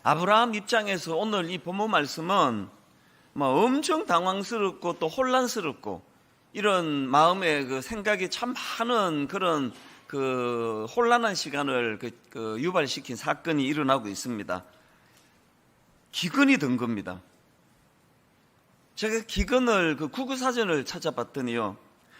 아브라함 입장에서 오늘 이 본문 말씀은 엄청 당황스럽고 또 혼란스럽고 이런 마음의 그 생각이 참 많은 그런 그 혼란한 시간을 유발시킨 사건이 일어나고 있습니다. 기근이 든 겁니다. 제가 기근을 그 국어사전을 찾아봤더니요,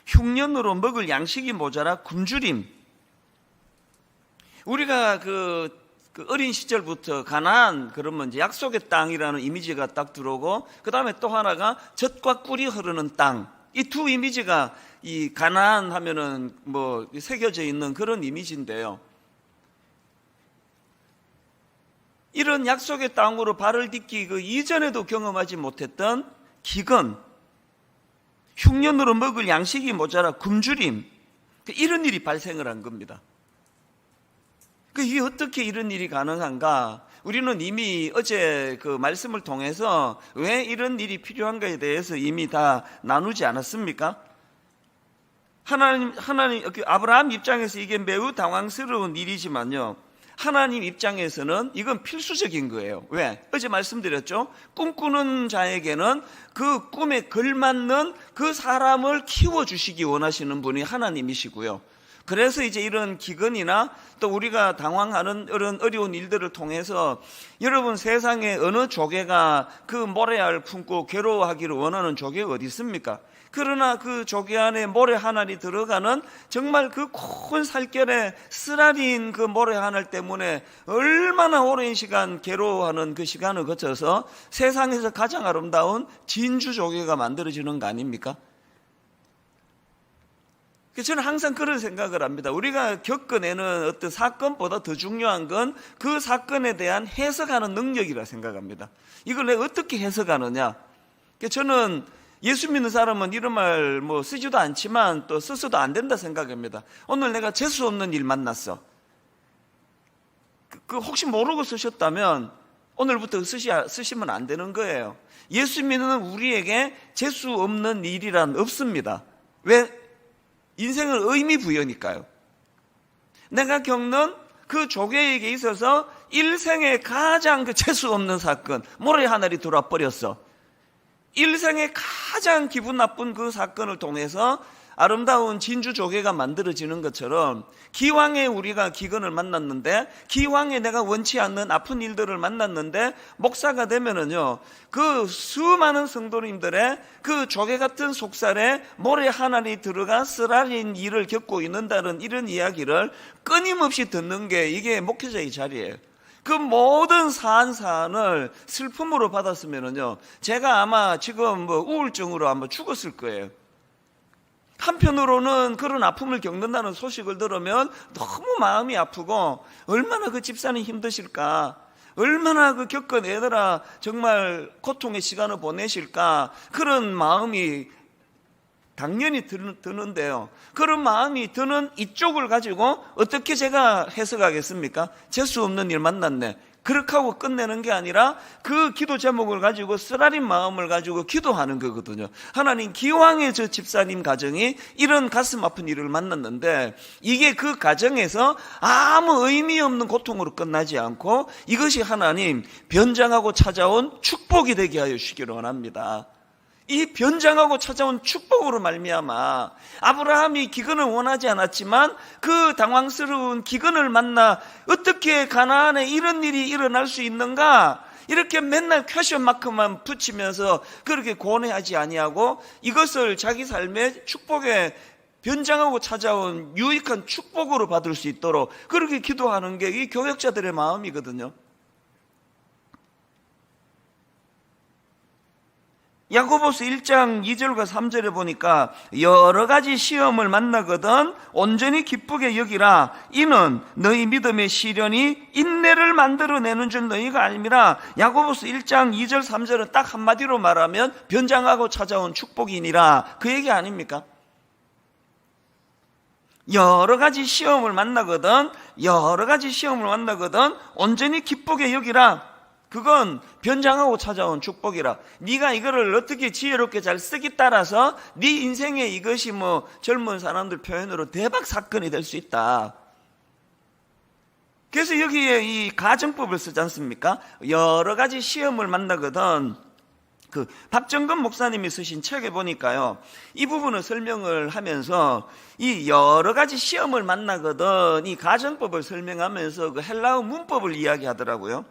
흉년으로 먹을 양식이 모자라 굶주림. 우리가 그 어린 시절부터 가나안 그러면 이제 약속의 땅이라는 이미지가 딱 들어오고, 그 다음에 또 하나가 젖과 꿀이 흐르는 땅. 이 두 이미지가 이 가나안 하면은 새겨져 있는 그런 이미지인데요. 이런 약속의 땅으로 발을 딛기 그 이전에도 경험하지 못했던 기근, 흉년으로 먹을 양식이 모자라 굶주림, 이런 일이 발생을 한 겁니다. 이게 어떻게 이런 일이 가능한가? 우리는 이미 어제 그 말씀을 통해서 왜 이런 일이 필요한가에 대해서 이미 다 나누지 않았습니까? 하나님, 아브라함 입장에서 이게 매우 당황스러운 일이지만요, 하나님 입장에서는 이건 필수적인 거예요. 왜? 어제 말씀드렸죠? 꿈꾸는 자에게는 그 꿈에 걸맞는 그 사람을 키워주시기 원하시는 분이 하나님이시고요. 그래서 이제 이런 기근이나 또 우리가 당황하는 이런 어려운 일들을 통해서, 여러분 세상에 어느 조개가 그 모래알 품고 괴로워하기를 원하는 조개가 어디 있습니까? 그러나 그 조개 안에 모래 한 알이 들어가는 정말 그 큰 살결에 쓰라린 그 모래 한 알 때문에 얼마나 오랜 시간 괴로워하는 그 시간을 거쳐서 세상에서 가장 아름다운 진주 조개가 만들어지는 거 아닙니까? 저는 항상 그런 생각을 합니다. 우리가 겪어내는 어떤 사건보다 더 중요한 건 그 사건에 대한 해석하는 능력이라 생각합니다. 이걸 내가 어떻게 해석하느냐? 저는 예수 믿는 사람은 이런 말 쓰지도 않지만 또 써서도 안 된다 생각합니다. 오늘 내가 재수 없는 일 만났어. 혹시 모르고 쓰셨다면 오늘부터 쓰시면 안 되는 거예요. 예수 믿는 우리에게 재수 없는 일이란 없습니다. 왜? 인생은 의미 부여니까요. 내가 겪는 그 조개에게 있어서 일생에 가장 그 재수 없는 사건, 모래 한 알이 들어와 버렸어. 일생에 가장 기분 나쁜 그 사건을 통해서 아름다운 진주 조개가 만들어지는 것처럼, 기왕에 우리가 기근을 만났는데, 기왕에 내가 원치 않는 아픈 일들을 만났는데, 목사가 되면은요, 그 수많은 성도님들의 그 조개 같은 속살에 모래 한 알이 들어가 쓰라린 일을 겪고 있는다는 이런 이야기를 끊임없이 듣는 게 이게 목회자의 자리예요. 그 모든 사안을 슬픔으로 받았으면은요, 제가 아마 지금 우울증으로 아마 죽었을 거예요. 한편으로는 그런 아픔을 겪는다는 소식을 들으면 너무 마음이 아프고, 얼마나 그 집사님 힘드실까, 얼마나 그 겪어내느라 정말 고통의 시간을 보내실까, 그런 마음이 당연히 드는데요, 그런 마음이 드는 이쪽을 가지고 어떻게 제가 해석하겠습니까? 재수 없는 일 만났네, 그렇게 하고 끝내는 게 아니라 그 기도 제목을 가지고 쓰라린 마음을 가지고 기도하는 거거든요. 하나님, 기왕에 저 집사님 가정이 이런 가슴 아픈 일을 만났는데, 이게 그 가정에서 아무 의미 없는 고통으로 끝나지 않고 이것이 하나님 변장하고 찾아온 축복이 되게 하여 주시기를 원합니다. 이 변장하고 찾아온 축복으로 말미암아 아브라함이 기근을 원하지 않았지만 그 당황스러운 기근을 만나 어떻게 가나안에 이런 일이 일어날 수 있는가, 이렇게 맨날 퀘션마크만 붙이면서 그렇게 고뇌하지 아니하고 이것을 자기 삶의 축복에 변장하고 찾아온 유익한 축복으로 받을 수 있도록 그렇게 기도하는 게 이 교역자들의 마음이거든요. 야고보서 1장 2절과 3절에 보니까 여러 가지 시험을 만나거든 온전히 기쁘게 여기라. 이는 너희 믿음의 시련이 인내를 만들어내는 줄 너희가 알미라. 야고보서 1장 2절 3절은 딱 한마디로 말하면 변장하고 찾아온 축복이니라, 그 얘기 아닙니까? 여러 가지 시험을 만나거든 온전히 기쁘게 여기라. 그건 변장하고 찾아온 축복이라. 네가 이거를 어떻게 지혜롭게 잘 쓰기 따라서 네 인생에 이것이 젊은 사람들 표현으로 대박 사건이 될 수 있다. 그래서 여기에 이 가정법을 쓰지 않습니까? 여러 가지 시험을 만나거든. 그 박정근 목사님이 쓰신 책에 보니까요, 이 부분을 설명을 하면서 이 여러 가지 시험을 만나거든 이 가정법을 설명하면서 그 헬라어 문법을 이야기하더라고요.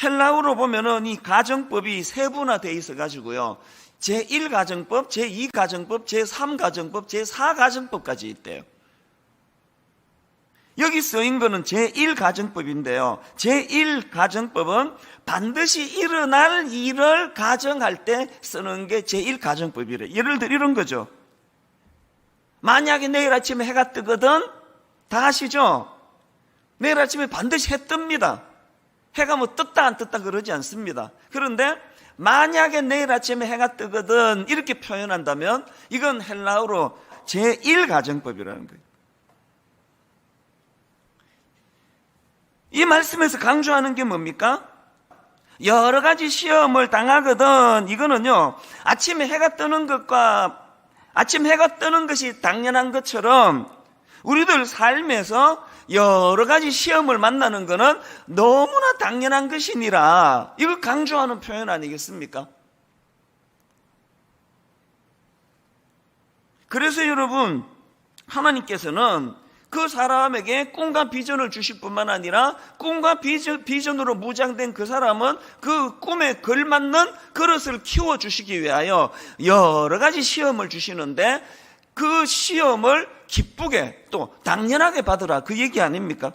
헬라어로 보면은 이 가정법이 세분화되어 있어 가지고요, 제1가정법, 제2가정법, 제3가정법, 제4가정법까지 있대요. 여기 쓰인 거는 제1가정법인데요, 제1가정법은 반드시 일어날 일을 가정할 때 쓰는 게 제1가정법이래. 예를 들어 이런 거죠. 만약에 내일 아침에 해가 뜨거든, 다 아시죠? 내일 아침에 반드시 해 뜹니다. 해가 뭐 떴다 안 떴다 그러지 않습니다. 그런데 만약에 내일 아침에 해가 뜨거든 이렇게 표현한다면 이건 헬라어로 제1가정법이라는 거예요. 이 말씀에서 강조하는 게 뭡니까? 여러 가지 시험을 당하거든 이거는요, 아침에 해가 뜨는 것이 당연한 것처럼 우리들 삶에서 여러 가지 시험을 만나는 것은 너무나 당연한 것이니라, 이걸 강조하는 표현 아니겠습니까? 그래서 여러분, 하나님께서는 그 사람에게 꿈과 비전을 주실 뿐만 아니라 꿈과 비전으로 무장된 그 사람은 그 꿈에 걸맞는 그릇을 키워주시기 위하여 여러 가지 시험을 주시는데 그 시험을 기쁘게 또 당연하게 받으라, 그 얘기 아닙니까?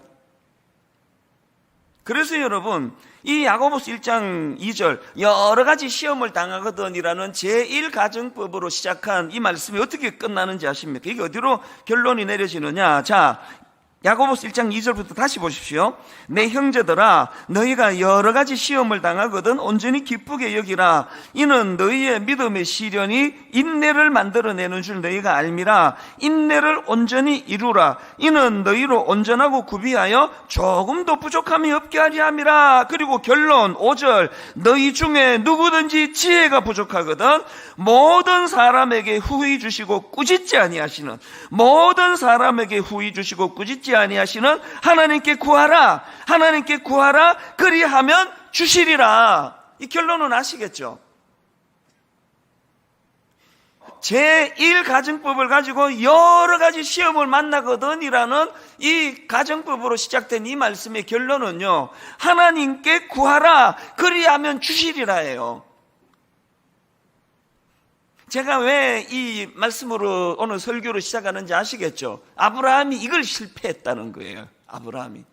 그래서 여러분, 이 야고보서 1장 2절 여러 가지 시험을 당하거든이라는 제1가정법으로 시작한 이 말씀이 어떻게 끝나는지 아십니까? 이게 어디로 결론이 내려지느냐? 자, 야고보서 1장 2절부터 다시 보십시오. 내 형제들아, 너희가 여러 가지 시험을 당하거든 온전히 기쁘게 여기라. 이는 너희의 믿음의 시련이 인내를 만들어내는 줄 너희가 알미라. 인내를 온전히 이루라. 이는 너희로 온전하고 구비하여 조금도 부족함이 없게 하려 함이라. 그리고 결론 5절, 너희 중에 누구든지 지혜가 부족하거든 모든 사람에게 후히 주시고 꾸짖지 아니하시는, 모든 사람에게 후히 주시고 꾸짖지 아니하시는 하나님께 구하라. 하나님께 구하라. 그리하면 주시리라. 이 결론은 아시겠죠? 제1가정법을 가지고 여러 가지 시험을 만나거든이라는 이 가정법으로 시작된 이 말씀의 결론은요, 하나님께 구하라. 그리하면 주시리라예요. 제가 왜 이 말씀으로 오늘 설교를 시작하는지 아시겠죠? 아브라함이 이걸 실패했다는 거예요. 아브라함이.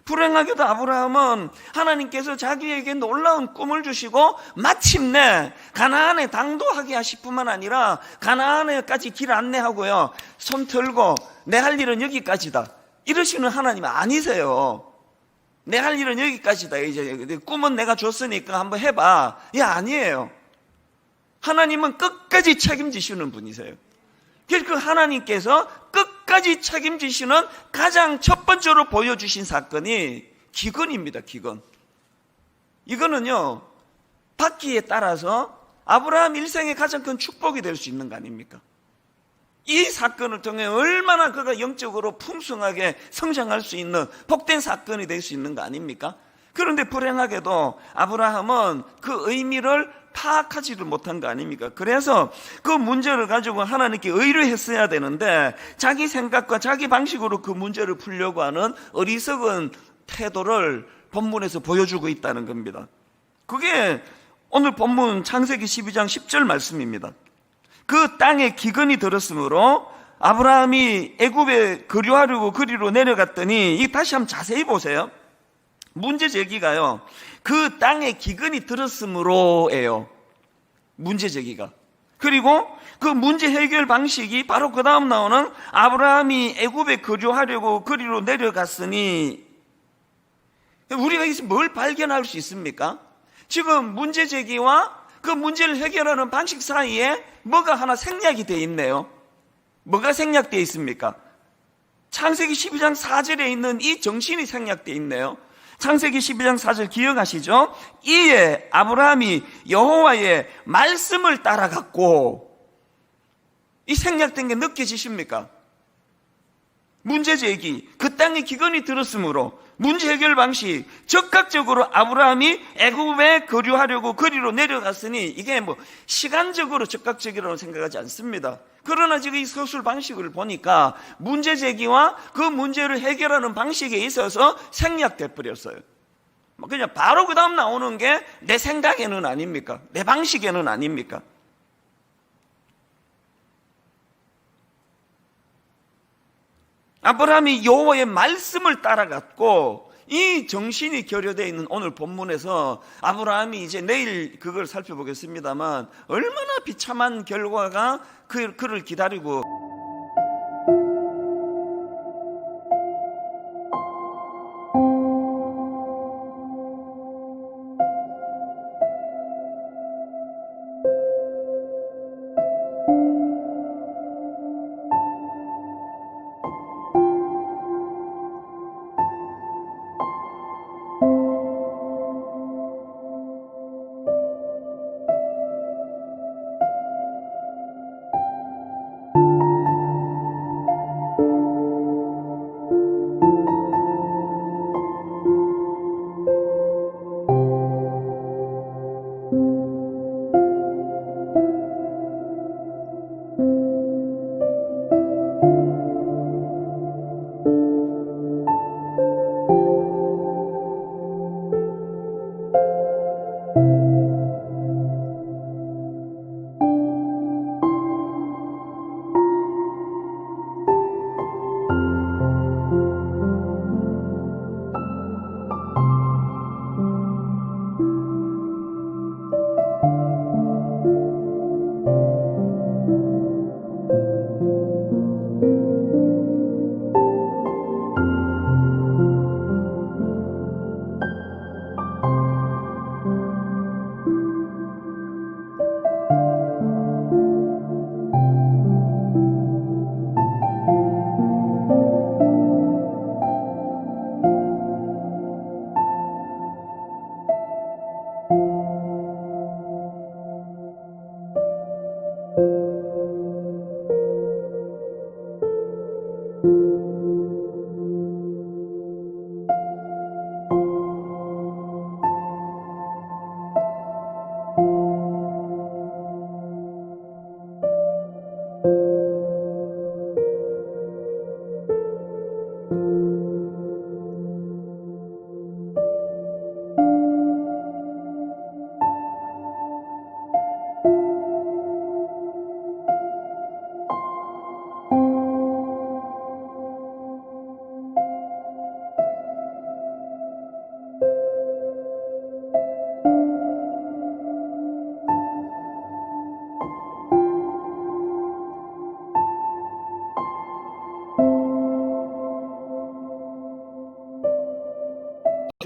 불행하게도 아브라함은 하나님께서 자기에게 놀라운 꿈을 주시고 마침내 가나안에 당도하게 하실 뿐만 아니라 가나안에까지 길 안내하고요, 손 털고 내 할 일은 여기까지다 이러시는 하나님 아니세요. 내 할 일은 여기까지다. 이제 꿈은 내가 줬으니까 한번 해봐. 이 아니에요. 하나님은 끝까지 책임지시는 분이세요. 그래서 그 하나님께서 끝까지 책임지시는 가장 첫 번째로 보여주신 사건이 기근입니다. 기근. 이거는요, 받기에 따라서 아브라함 일생의 가장 큰 축복이 될 수 있는 거 아닙니까? 이 사건을 통해 얼마나 그가 영적으로 풍성하게 성장할 수 있는 복된 사건이 될 수 있는 거 아닙니까? 그런데 불행하게도 아브라함은 그 의미를 파악하지를 못한 거 아닙니까? 그래서 그 문제를 가지고 하나님께 의뢰했어야 되는데 자기 생각과 자기 방식으로 그 문제를 풀려고 하는 어리석은 태도를 본문에서 보여주고 있다는 겁니다. 그게 오늘 본문 창세기 12장 10절 말씀입니다. 그 땅에 기근이 들었으므로 아브라함이 애굽에 거류하려고 그리로 내려갔더니, 이 다시 한번 자세히 보세요. 문제 제기가요, 그 땅에 기근이 들었으므로예요. 문제 제기가. 그리고 그 문제 해결 방식이 바로 그 다음 나오는 아브라함이 애굽에 거류하려고 그리로 내려갔으니, 우리가 여기서 뭘 발견할 수 있습니까? 지금 문제 제기와 그 문제를 해결하는 방식 사이에 뭐가 하나 생략이 되어 있네요. 뭐가 생략되어 있습니까? 창세기 12장 4절에 있는 이 정신이 생략되어 있네요. 창세기 12장 4절 기억하시죠? 이에 아브라함이 여호와의 말씀을 따라갔고, 이 생략된 게 느껴지십니까? 문제 제기, 그 땅에 기근이 들었으므로 문제 해결 방식, 적극적으로 아브라함이 애굽에 거류하려고 거리로 내려갔으니 이게 뭐 시간적으로 적극적이라고 생각하지 않습니다. 그러나 지금 이 서술 방식을 보니까 문제 제기와 그 문제를 해결하는 방식에 있어서 생략돼 버렸어요. 그냥 바로 그 다음 나오는 게 내 생각에는 아닙니까? 내 방식에는 아닙니까? 아브라함이 여호와의 말씀을 따라갔고, 이 정신이 결여되어 있는 오늘 본문에서 아브라함이 이제 내일 그걸 살펴보겠습니다만 얼마나 비참한 결과가 그를 기다리고,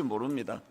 모릅니다.